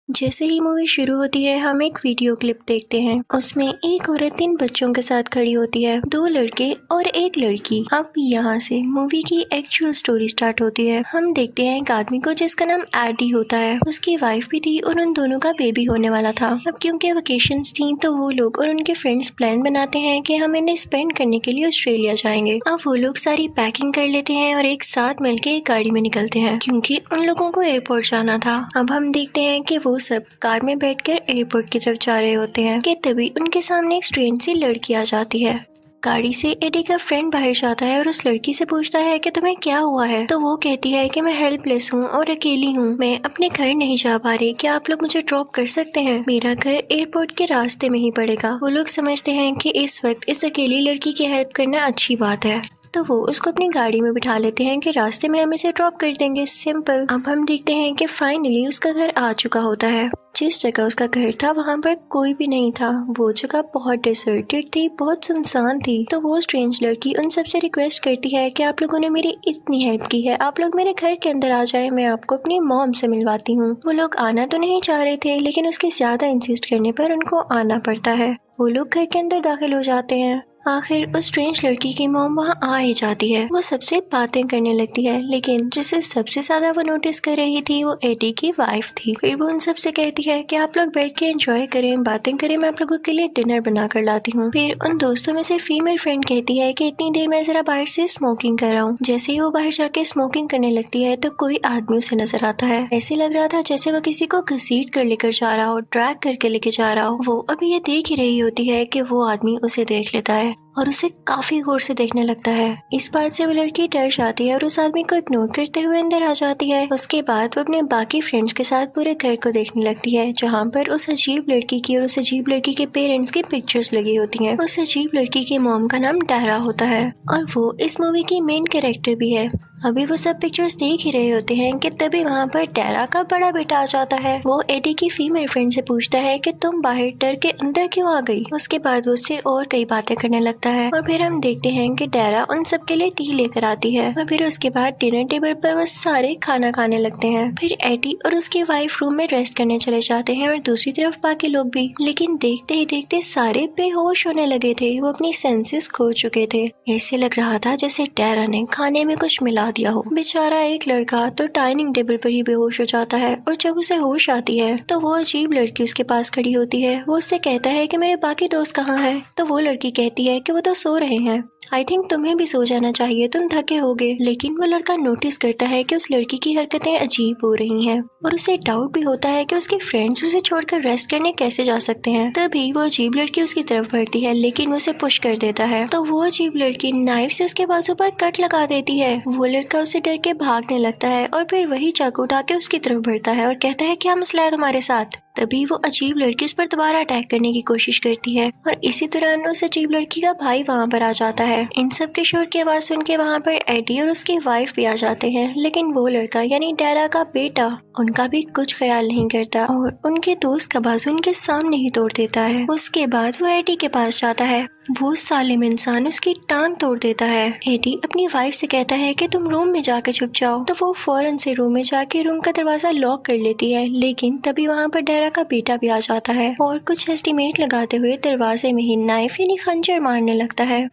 जैसे ही मूवी शुरू होती है हम एक वीडियो क्लिप देखते हैं। उसमें एक औरत 3 बच्चों के साथ खड़ी होती है, 2 लड़के और 1 लड़की। अब यहाँ से मूवी की एक्चुअल स्टोरी स्टार्ट होती है। हम देखते हैं एक आदमी को जिसका नाम एडी होता है। उसकी वाइफ भी थी और उन दोनों का बेबी होने वाला था। अब क्योंकि वेकेशंस थी तो वो लोग और उनके फ्रेंड्स प्लान बनाते हैं कि हम इन्हें स्पेंड करने के लिए ऑस्ट्रेलिया जाएंगे। अब वो लोग सारी पैकिंग कर लेते हैं और एक साथ मिलकर एक गाड़ी में निकलते हैं क्योंकि उन लोगों को एयरपोर्ट जाना था। अब हम देखते हैं कि वो सब कार में बैठकर एयरपोर्ट की तरफ जा रहे होते हैं कि तभी उनके सामने एक स्ट्रेंज सी लड़की आ जाती है। गाड़ी से एडी का फ्रेंड बाहर जाता है और उस लड़की से पूछता है कि तुम्हें क्या हुआ है। तो वो कहती है कि मैं हेल्पलेस हूँ और अकेली हूँ, मैं अपने घर नहीं जा पा रही, क्या आप लोग मुझे ड्रॉप कर सकते हैं? मेरा घर एयरपोर्ट के रास्ते में ही पड़ेगा। वो लोग समझते हैं कि इस वक्त इस अकेली लड़की की हेल्प करना अच्छी बात है, तो वो उसको अपनी गाड़ी में बिठा लेते हैं कि रास्ते में हम इसे ड्रॉप कर देंगे, सिंपल। अब हम देखते हैं कि फाइनली उसका घर आ चुका होता है। जिस जगह उसका घर था वहाँ पर कोई भी नहीं था। वो जगह बहुत डिसर्टेड थी, बहुत सुनसान थी। तो वो स्ट्रेंज लड़की उन सबसे रिक्वेस्ट करती है कि आप लोगों ने मेरी इतनी हेल्प की है, आप लोग मेरे घर के अंदर आ जाए, मैं आपको अपनी मॉम से मिलवाती हूँ। वो लोग आना तो नहीं चाह रहे थे लेकिन उसके ज्यादा इंसिस्ट करने पर उनको आना पड़ता है। वो लोग घर के अंदर दाखिल हो जाते हैं। आखिर उस स्ट्रेंज लड़की की मॉम वहाँ आ ही जाती है। वो सबसे बातें करने लगती है, लेकिन जिसे सबसे ज्यादा वो नोटिस कर रही थी वो एडी की वाइफ थी। फिर वो उन सबसे कहती है कि आप लोग बैठ के एंजॉय करें, बातें करें, मैं आप लोगों के लिए डिनर बना कर लाती हूँ। फिर उन दोस्तों में से फीमेल फ्रेंड कहती है कि इतनी देर मैं जरा बाहर से स्मोकिंग कर रहा हूँ। जैसे ही वो बाहर जाके स्मोकिंग करने लगती है तो कोई आदमी उसे नजर आता है। ऐसे लग रहा था जैसे वो किसी को घसीट कर लेकर जा रहा हो, ड्रैग करके लेके जा रहा हो। वो अभी ये देख ही रही होती है कि वो आदमी उसे देख लेता है और उसे काफी गौर से देखने लगता है। इस बात से वो लड़की डर जाती है और उस आदमी को इग्नोर करते हुए अंदर आ जाती है। उसके बाद वो अपने बाकी फ्रेंड्स के साथ पूरे घर को देखने लगती है, जहाँ पर उस अजीब लड़की की और उस अजीब लड़की के पेरेंट्स की पिक्चर्स लगी होती हैं। उस अजीब लड़की की मॉम का नाम डारा होता है और वो इस मूवी की मेन कैरेक्टर भी है। अभी वो सब पिक्चर्स देख ही रहे होते हैं कि तभी वहाँ पर डारा का बड़ा बेटा आ जाता है। वो एडी की फीमेल फ्रेंड से पूछता है कि तुम बाहर डर के अंदर क्यों आ गई। उसके बाद वो उससे और कई बातें करने लगता है और फिर हम देखते हैं कि डारा उन सब के लिए टी लेकर आती है और फिर उसके बाद डिनर टेबल पर वो सारे खाना खाने लगते हैं। फिर एडी और उसकी वाइफ रूम में रेस्ट करने चले जाते हैं और दूसरी तरफ बाकी लोग भी। लेकिन देखते ही देखते सारे बेहोश होने लगे थे, वो अपनी सेंसेस खो चुके थे। ऐसे लग रहा था जैसे डारा ने खाने में कुछ मिला दिया हो। बेचारा एक लड़का तो डाइनिंग टेबल पर ही बेहोश हो जाता है और जब उसे होश आती है तो वो अजीब लड़की उसके पास खड़ी होती है। वो उससे कहता है कि मेरे बाकी दोस्त कहाँ हैं? तो वो लड़की कहती है कि वो तो सो रहे हैं, आई थिंक तुम्हें भी सो जाना चाहिए, तुम थके होगे। लेकिन वो लड़का नोटिस करता है कि उस लड़की की हरकतें अजीब हो रही हैं और उसे डाउट भी होता है कि उसके फ्रेंड्स उसे छोड़कर रेस्ट करने कैसे जा सकते हैं। तभी वो अजीब लड़की उसकी तरफ बढ़ती है लेकिन उसे पुश कर देता है। तो वो अजीब लड़की नाइफ से उसके बाजू पर कट लगा देती है। वो लड़का उसे डर के भागने लगता है और फिर वही चाकू उठा के उसकी तरफ बढ़ता है और कहता है क्या मसला है तुम्हारे साथ। तभी वो अजीब लड़की उस पर दोबारा अटैक करने की कोशिश करती है और इसी दौरान उस अजीब लड़की का भाई वहाँ पर आ जाता है। इन सब के शोर की आवाज सुन के वहाँ पर एडी और उसकी वाइफ भी आ जाते हैं, लेकिन वो लड़का यानी डारा का बेटा उनका भी कुछ ख्याल नहीं करता और उनके दोस्त का बाजू उनके सामने ही तोड़ देता है। उसके बाद वो एडी के पास जाता है, वो सालिम इंसान उसकी टांग तोड़ देता है। एडी अपनी वाइफ से कहता है कि तुम रूम में जाके छुप जाओ, तो वो फौरन से रूम में जाके रूम का दरवाजा लॉक कर लेती है। लेकिन तभी वहाँ पर डारा का बेटा भी आ जाता है और कुछ एस्टिमेट लगाते हुए दरवाजे में ही नाइफ यानी खंजर मारने लगता है।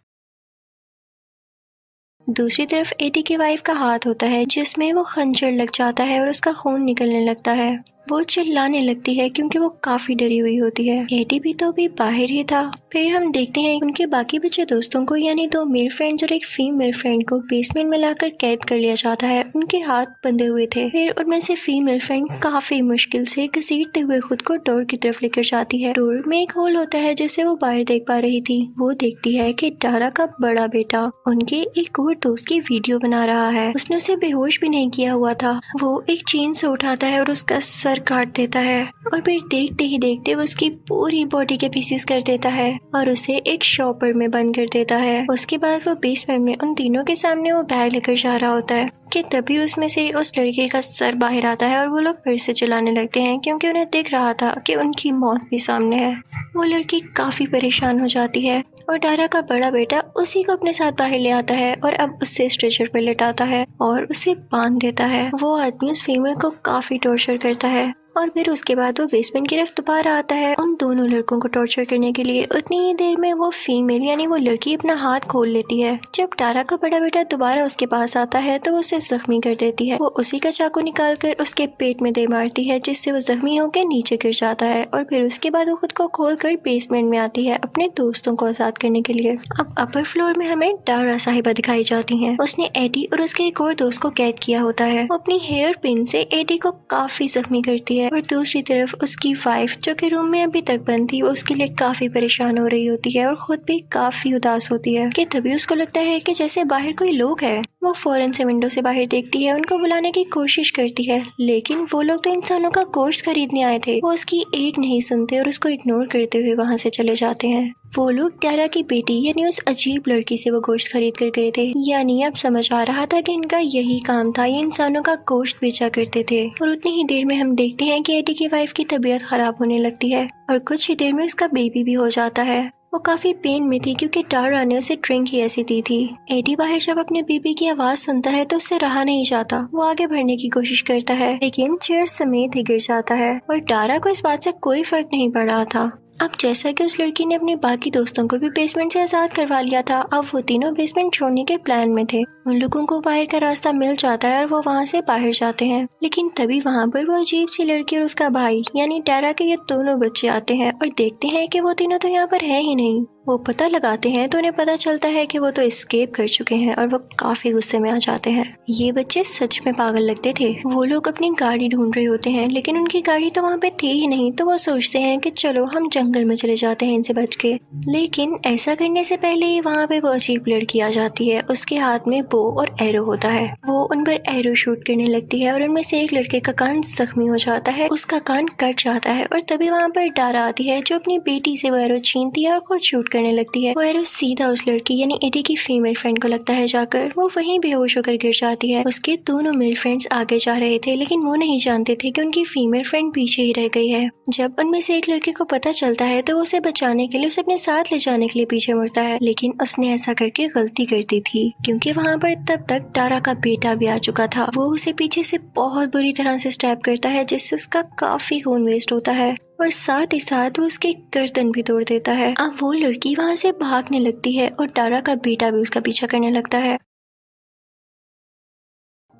दूसरी तरफ एडी की वाइफ का हाथ होता है जिसमें वो खंजर लग जाता है और उसका खून निकलने लगता है। वो चिल्लाने लगती है क्योंकि वो काफी डरी हुई होती है। एडी भी तो अभी बाहर ही था। फिर हम देखते हैं उनके बाकी बचे दोस्तों को यानी 2 मेल फ्रेंड्स और एक फीमेल फ्रेंड को बेसमेंट में लाकर कैद कर लिया जाता है। उनके हाथ बंधे हुए थे। फिर उनमें से फीमेल फ्रेंड काफी मुश्किल से घसीटते हुए खुद को डोर की तरफ लेकर जाती है। डोर में एक होल होता है जिससे वो बाहर देख पा रही थी। वो देखती है कि डारा का बड़ा बेटा उनके एक और दोस्त की वीडियो बना रहा है। उसने उसे बेहोश भी नहीं किया हुआ था। वो एक चेन से उठाता है और उसका सर काट देता है और फिर देखते ही देखते वो उसकी पूरी बॉडी के पीसेस कर देता है और उसे एक शॉपर में बंद कर देता है। उसके बाद वो बेसमेंट में उन तीनों के सामने वो बैग लेकर जा रहा होता है कि तभी उसमें से उस लड़के का सर बाहर आता है और वो लोग फिर से चिल्लाने लगते हैं क्योंकि उन्हें दिख रहा था कि उनकी मौत भी सामने है। वो लड़की काफी परेशान हो जाती है और डारा का बड़ा बेटा उसी को अपने साथ बाहर ले आता है और अब उससे स्ट्रेचर पर लेटाता है और उसे बांध देता है। वो आदमी उस फीमेल को काफी टॉर्चर करता है और फिर उसके बाद वो बेसमेंट की तरफ दोबारा आता है उन दोनों लड़कों को टॉर्चर करने के लिए। उतनी ही देर में वो फीमेल यानी वो लड़की अपना हाथ खोल लेती है। जब टारा का बड़ा बेटा दोबारा उसके पास आता है तो वो उसे जख्मी कर देती है। वो उसी का चाकू निकालकर उसके पेट में दे मारती है, जिससे वो जख्मी होकर नीचे गिर जाता है। और फिर उसके बाद वो खुद को खोलकर बेसमेंट में आती है अपने दोस्तों को आजाद करने के लिए। अब अपर फ्लोर में हमें टारा साहिबा दिखाई जाती है। उसने एडी और उसके एक और दोस्त को कैद किया होता है। वो अपनी हेयर पिन से एडी को काफी जख्मी करती है और दूसरी तरफ उसकी वाइफ जो कि रूम में अभी तक बंद थी, वो उसके लिए काफी परेशान हो रही होती है और खुद भी काफी उदास होती है कि तभी उसको लगता है कि जैसे बाहर कोई लोग है। वो फौरन से विंडो से बाहर देखती है, उनको बुलाने की कोशिश करती है, लेकिन वो लोग तो इंसानों का गोश्त खरीदने आए थे। वो उसकी एक नहीं सुनते और उसको इग्नोर करते हुए वहाँ से चले जाते हैं। वो लोग टारा की बेटी यानी उस अजीब लड़की से वो गोश्त खरीद कर गए थे। यानी अब समझ आ रहा था कि इनका यही काम था, ये इंसानों का गोश्त बेचा करते थे। और उतनी ही देर में हम देखते हैं कि एडी की वाइफ की तबीयत खराब होने लगती है और कुछ ही देर में उसका बेबी भी हो जाता है। वो काफी पेन में थी क्योंकि टारा ने उसे ड्रिंक ही ऐसी दी थी। एडी बाहर जब अपने बेबी की आवाज सुनता है तो उससे रहा नहीं जाता। वो आगे बढ़ने की कोशिश करता है लेकिन चेयर समेत ही गिर जाता है और टारा को इस बात से कोई फर्क नहीं पड़ रहा था। अब जैसा कि उस लड़की ने अपने बाकी दोस्तों को भी बेसमेंट से आजाद करवा लिया था, अब वो तीनों बेसमेंट छोड़ने के प्लान में थे। उन लोगों को बाहर का रास्ता मिल जाता है और वो वहाँ से बाहर जाते हैं, लेकिन तभी वहाँ पर वो अजीब सी लड़की और उसका भाई यानी टारा के ये दोनों बच्चे आते हैं और देखते हैं कि वो तीनों तो यहाँ पर है ही नहीं। वो पता लगाते हैं तो उन्हें पता चलता है कि वो तो एस्केप कर चुके हैं और वो काफी गुस्से में आ जाते हैं। ये बच्चे सच में पागल लगते थे। वो लोग अपनी गाड़ी ढूंढ रहे होते हैं लेकिन उनकी गाड़ी तो वहाँ पे थी ही नहीं, तो वो सोचते हैं कि चलो हम जंगल में चले जाते हैं इनसे बच के। लेकिन ऐसा करने से पहले ही वहाँ पे वो अजीब लड़की आ जाती है। उसके हाथ में बो और एरो होता है। वो उन पर एरो शूट करने लगती है और उनमें से एक लड़के का कान जख्मी हो जाता है, उसका कान कट जाता है। और तभी वहाँ पर टारा आती है जो अपनी बेटी से वो एरो छीनती है और खुद शूट करने लगती है। वो एरो सीधा उस लड़की यानी एडी की फीमेल फ्रेंड को लगता है जाकर। वो वहीं बेहोश होकर गिर जाती है। उसके दोनों मेल फ्रेंड्स आगे जा रहे थे लेकिन वो नहीं जानते थे कि उनकी फीमेल फ्रेंड पीछे ही रह गई है। जब उनमें से एक लड़के को पता चलता है तो वो उसे बचाने के लिए उसे अपने साथ ले जाने के लिए पीछे मुड़ता है, लेकिन उसने ऐसा करके गलती कर दी थी क्योंकि वहाँ पर तब तक टारा का बेटा भी आ चुका था। वो उसे पीछे से बहुत बुरी तरह से स्टैब करता है जिससे उसका काफी खून वेस्ट होता है और साथ ही साथ वो उसकी गर्दन भी तोड़ देता है। अब वो लड़की वहाँ से भागने लगती है और टारा का बेटा भी उसका पीछा करने लगता है।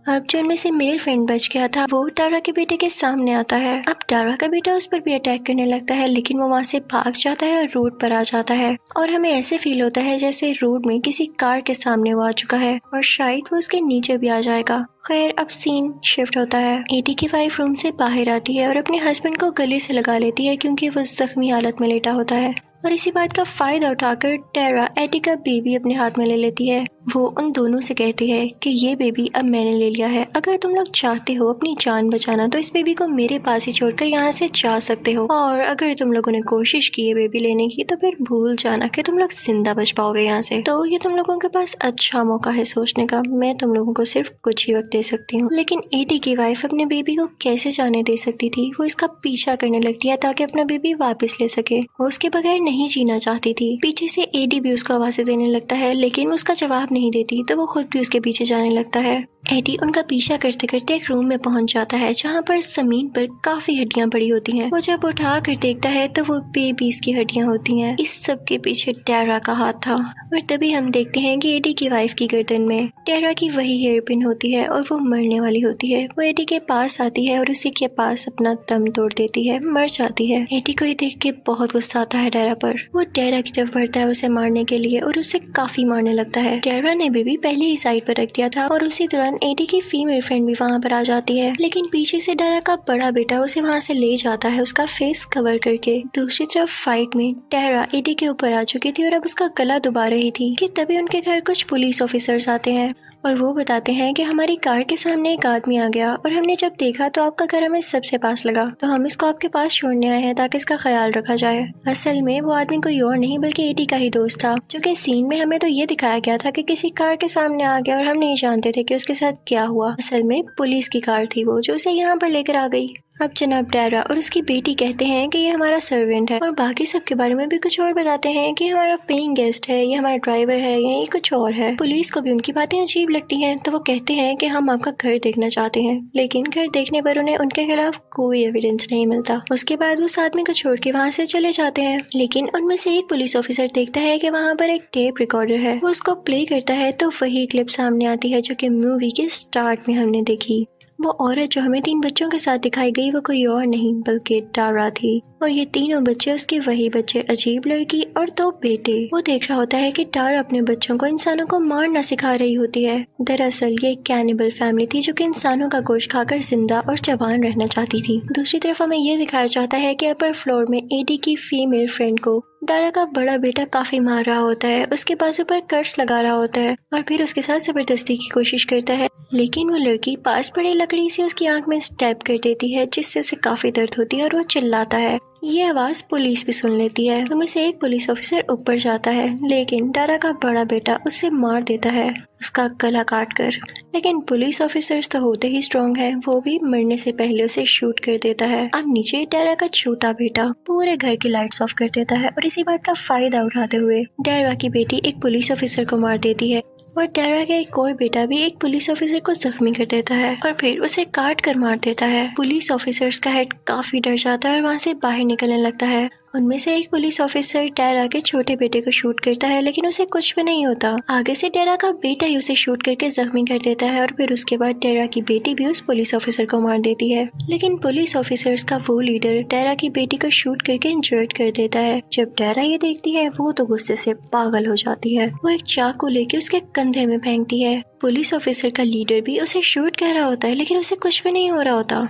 अब जो उनमें से मेल फ्रेंड बच गया था वो टारा के बेटे के सामने आता है। अब टारा का बेटा उस पर भी अटैक करने लगता है लेकिन वो वहाँ से भाग जाता है और रोड पर आ जाता है और हमें ऐसे फील होता है जैसे रोड में किसी कार के सामने वो आ चुका है और शायद वो उसके नीचे भी आ जाएगा। खैर अब सीन शिफ्ट होता है। एडी की वाइफ रूम से बाहर आती है और अपने हस्बैंड को गले से लगा लेती है क्योंकि वो जख्मी हालत में लेटा होता है और इसी बात का फायदा उठाकर टारा एडी का बेबी अपने हाथ में ले लेती है। वो उन दोनों से कहती है कि ये बेबी अब मैंने ले लिया है, अगर तुम लोग चाहते हो अपनी जान बचाना तो इस बेबी को मेरे पास ही छोड़कर यहाँ से जा सकते हो, और अगर तुम लोगों ने कोशिश की है बेबी लेने की तो फिर भूल जाना कि तुम लोग जिंदा बच पाओगे यहाँ से। तो ये तुम लोगों के पास अच्छा मौका है सोचने का, मैं तुम लोगों को सिर्फ कुछ ही वक्त दे सकती हूँ। लेकिन एडी की वाइफ अपने बेबी को कैसे जाने दे सकती थी। वो इसका पीछा करने लगती है ताकि अपना बेबी वापस ले सके। वो उसके बगैर नहीं जीना चाहती थी। पीछे से एडी भी उसको आवाज़ें देने लगता है लेकिन उसका जवाब नहीं देती तो वो खुद भी उसके पीछे जाने लगता है। एडी उनका पीछा करते करते एक रूम में पहुंच जाता है जहां पर जमीन पर काफी हड्डियां पड़ी होती हैं। वो जब उठा कर देखता है तो वो बेबीज की हड्डियां होती हैं। इस सब के पीछे टारा का हाथ था और तभी हम देखते हैं कि एडी की वाइफ की गर्दन में टारा की वही हेयर पिन होती है और वो मरने वाली होती है। वो एडी के पास आती है और उसी के पास अपना दम तोड़ देती है, मर जाती है। एडी को ये देख के बहुत गुस्सा आता है टारा पर। वो टारा की तरफ बढ़ता है उसे मारने के लिए और उसे काफी मारने लगता है। टारा ने बेबी पहले ही साइड पर रख दिया था और उसी दौरान एडी की फीमेल फ्रेंड भी वहाँ पर आ जाती है, लेकिन पीछे से टारा का बड़ा बेटा उसे वहाँ से ले जाता है उसका फेस कवर करके। दूसरी तरफ फाइट में टारा एडी के ऊपर आ चुकी थी और अब उसका गला दुबा रही थी कि तभी उनके घर कुछ पुलिस ऑफिसर्स आते हैं और वो बताते हैं कि हमारी कार के सामने एक आदमी आ गया और हमने जब देखा तो आपका घर हमें सबसे पास लगा, तो हम इसको आपके पास छोड़ने आए हैं ताकि इसका ख्याल रखा जाए। असल में वो आदमी कोई और नहीं बल्कि एडी का ही दोस्त था, जो कि सीन में हमें तो ये दिखाया गया था कि किसी कार के सामने आ गया और हम नहीं जानते थे कि उसके साथ क्या हुआ। असल में पुलिस की कार थी वो जो उसे यहाँ पर लेकर आ गई। अब जनाब डायरा और उसकी बेटी कहते हैं कि ये हमारा सर्वेंट है और बाकी सबके बारे में भी कुछ और बताते हैं कि हमारा पेइंग गेस्ट है, ये हमारा ड्राइवर है या ये कुछ और है। पुलिस को भी उनकी बातें अजीब लगती हैं तो वो कहते हैं कि हम आपका घर देखना चाहते हैं, लेकिन घर देखने पर उन्हें उनके खिलाफ कोई एविडेंस नहीं मिलता। उसके बाद वो उस आदमी को छोड़ के वहाँ से चले जाते हैं, लेकिन उनमें से एक पुलिस ऑफिसर देखता है कि वहाँ पर एक टेप रिकॉर्डर है। वो उसको प्ले करता है तो वही क्लिप सामने आती है जो कि मूवी के स्टार्ट में हमने देखी। वो औरत जो हमें 3 बच्चों के साथ दिखाई गई वो कोई और नहीं बल्कि टारा थी, और ये तीनों बच्चे उसके वही बच्चे, अजीब लड़की और 2 बेटे। वो देख रहा होता है कि टारा अपने बच्चों को इंसानों को मारना सिखा रही होती है। दरअसल ये एक कैनिबल फैमिली थी जो कि इंसानों का गोश्त खाकर जिंदा और जवान रहना चाहती थी। दूसरी तरफ हमें ये दिखाया जाता है कि अपर फ्लोर में एडी की फीमेल फ्रेंड को टारा का बड़ा बेटा काफी मार रहा होता है, उसके बाजू पर कर्स लगा रहा होता है और फिर उसके साथ जबरदस्ती की कोशिश करता है, लेकिन वो लड़की पास पड़ी लकड़ी से उसकी आंख में स्टैब कर देती है जिससे उसे काफी दर्द होती है और वो चिल्लाता है। ये आवाज पुलिस भी सुन लेती है। उनमें से एक पुलिस ऑफिसर ऊपर जाता है, लेकिन टारा का बड़ा बेटा उसे मार देता है, उसका गला काट कर। लेकिन पुलिस ऑफिसर्स तो होते ही स्ट्रॉन्ग है, वो भी मरने से पहले उसे शूट कर देता है। अब नीचे टारा का छोटा बेटा पूरे घर की लाइट्स ऑफ कर देता है और इसी बात का फायदा उठाते हुए टारा की बेटी एक पुलिस ऑफिसर को मार देती है और टारा का एक और बेटा भी एक पुलिस ऑफिसर को जख्मी कर देता है और फिर उसे काट कर मार देता है। पुलिस ऑफिसर्स का हेड काफी डर जाता है और वहाँ से बाहर निकलने लगता है। उनमें से एक पुलिस ऑफिसर टारा के छोटे बेटे को शूट करता है, लेकिन उसे कुछ भी नहीं होता। आगे से टारा का बेटा ही उसे शूट करके जख्मी कर देता है और फिर उसके बाद टारा की बेटी भी उस पुलिस ऑफिसर को मार देती है। लेकिन पुलिस ऑफिसर्स का वो लीडर टारा की बेटी को शूट करके इंजर्ड कर देता है। जब टारा ये देखती है वो तो गुस्से से पागल हो जाती है। वो एक चाकू लेके उसके कंधे में फेंकती है। पुलिस ऑफिसर का लीडर भी उसे शूट कर रहा होता है, लेकिन उसे कुछ भी नहीं हो रहा होता।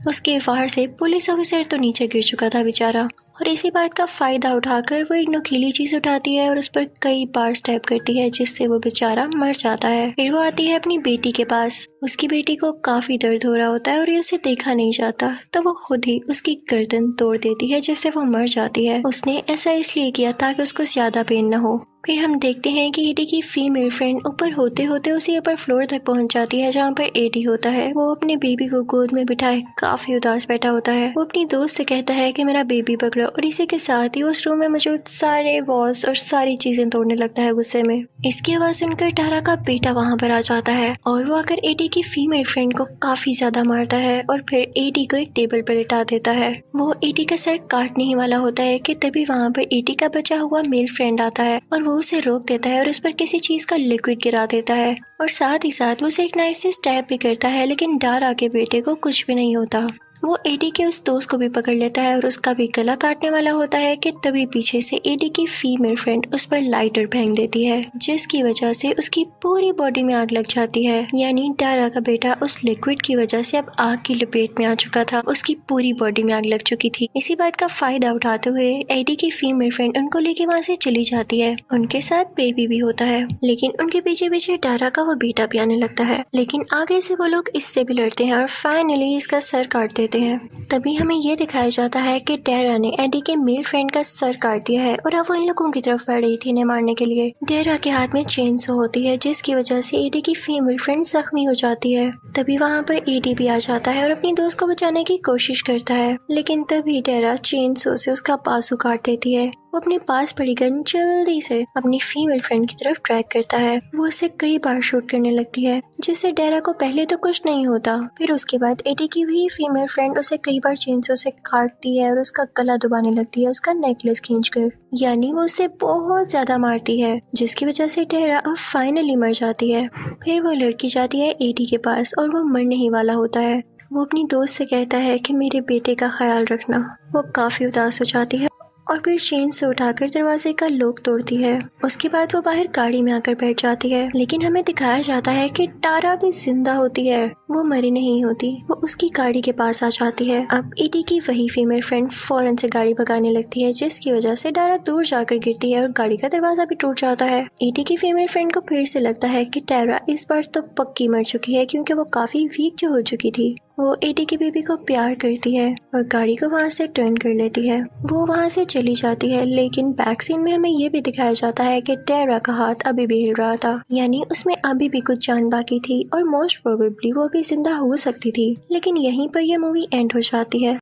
उसके वार से पुलिस ऑफिसर तो नीचे गिर चुका था बेचारा, और इसी बात का फायदा उठाकर वो एक नुकीली चीज उठाती है और उस पर कई बार स्टैब करती है जिससे वो बेचारा मर जाता है। फिर वो आती है अपनी बेटी के पास। उसकी बेटी को काफी दर्द हो रहा होता है और ये उसे देखा नहीं जाता, तो वो खुद ही उसकी गर्दन तोड़ देती है जिससे वो मर जाती है। उसने ऐसा इसलिए किया ताकि उसको ज्यादा पेन न हो। फिर हम देखते हैं कि एडी की फीमेल फ्रेंड ऊपर होते होते उसी अपर फ्लोर तक पहुंच जाती है जहां पर एडी होता है। वो अपने बेबी को गोद में बिठाए काफी उदास बैठा होता है। वो अपनी दोस्त से कहता है कि मेरा बेबी पकड़ो, और इसी के साथ ही उस रूम में मौजूद सारे वॉल्स और सारी चीजें तोड़ने लगता है गुस्से में। इसकी आवाज सुनकर टारा का बेटा वहाँ पर आ जाता है और वो आकर एडी की फीमेल फ्रेंड को काफी ज्यादा मारता है और फिर एडी को एक टेबल पर लिटा देता है। वो एडी का सर काटने ही वाला होता है कि तभी वहाँ पर एडी का बचा हुआ मेल फ्रेंड आता है और वो उसे रोक देता है और उस पर किसी चीज का लिक्विड गिरा देता है और साथ ही साथ वो उसे एक नाइफ से स्टैब भी करता है, लेकिन टारा के बेटे को कुछ भी नहीं होता। वो एडी के उस दोस्त को भी पकड़ लेता है और उसका भी गला काटने वाला होता है कि तभी पीछे से एडी की फीमेल फ्रेंड उस पर लाइटर फेंक देती है, जिसकी वजह से उसकी पूरी बॉडी में आग लग जाती है। यानी टारा का बेटा उस लिक्विड की वजह से अब आग की लपेट में आ चुका था, उसकी पूरी बॉडी में आग लग चुकी थी। इसी बात का फायदा उठाते हुए एडी की फीमेल फ्रेंड उनको लेके वहाँ से चली जाती है। उनके साथ बेबी भी होता है, लेकिन उनके पीछे पीछे टारा का वो बेटा भी आने लगता है। लेकिन आगे से वो लोग इससे भी लड़ते हैं और फाइनली इसका सर काट देते हैं। तभी हमें ये दिखाया जाता है कि टारा ने एडी के मेल फ्रेंड का सर काट दिया है और अब वो इन लोगों की तरफ बढ़ रही थी इन्हें मारने के लिए। टारा के हाथ में चेनसो होती है जिसकी वजह से एडी की फीमेल फ्रेंड जख्मी हो जाती है। तभी वहाँ पर एडी भी आ जाता है और अपनी दोस्त को बचाने की कोशिश करता है, लेकिन तभी टारा चेनसो से उसका बाजू काट देती है। वो अपने पास पड़ी गन जल्दी से अपनी फीमेल फ्रेंड की तरफ ट्रैक करता है। वो उसे कई बार शूट करने लगती है जिससे टारा को पहले तो कुछ नहीं होता, फिर उसके बाद एडी की भी फीमेल फ्रेंड उसे कई बार चेनसो से काटती है और उसका गला दबाने लगती है उसका नेकलेस खींचकर। यानी वो उसे बहुत ज्यादा मारती है जिसकी वजह से टारा अब फाइनली मर जाती है। फिर वो लड़की जाती है एडी के पास और वो मरने ही वाला होता है। वो अपनी दोस्त से कहता है कि मेरे बेटे का ख्याल रखना। वो काफी उदास हो जाती है और फिर चेन से उठाकर दरवाजे का लॉक तोड़ती है। उसके बाद वो बाहर गाड़ी में आकर बैठ जाती है, लेकिन हमें दिखाया जाता है कि टारा भी जिंदा होती है, वो मरी नहीं होती। वो उसकी गाड़ी के पास आ जाती है। अब एडी की वही फीमेल फ्रेंड फौरन से गाड़ी भगाने लगती है जिसकी वजह से टारा दूर जाकर गिरती है और गाड़ी का दरवाजा भी टूट जाता है। एडी की फीमेल फ्रेंड को फिर से लगता है कि टारा इस बार तो पक्की मर चुकी है क्योंकि वो काफी वीक जो हो चुकी थी। वो एडी की बेबी को प्यार करती है और गाड़ी को वहाँ से टर्न कर लेती है। वो वहाँ से चली जाती है, लेकिन बैक सीन में हमें ये भी दिखाया जाता है कि टेरा का हाथ अभी भी हिल रहा था, यानी उसमें अभी भी कुछ जान बाकी थी और मोस्ट प्रोबेबली वो अभी जिंदा हो सकती थी। लेकिन यहीं पर यह मूवी एंड हो जाती है।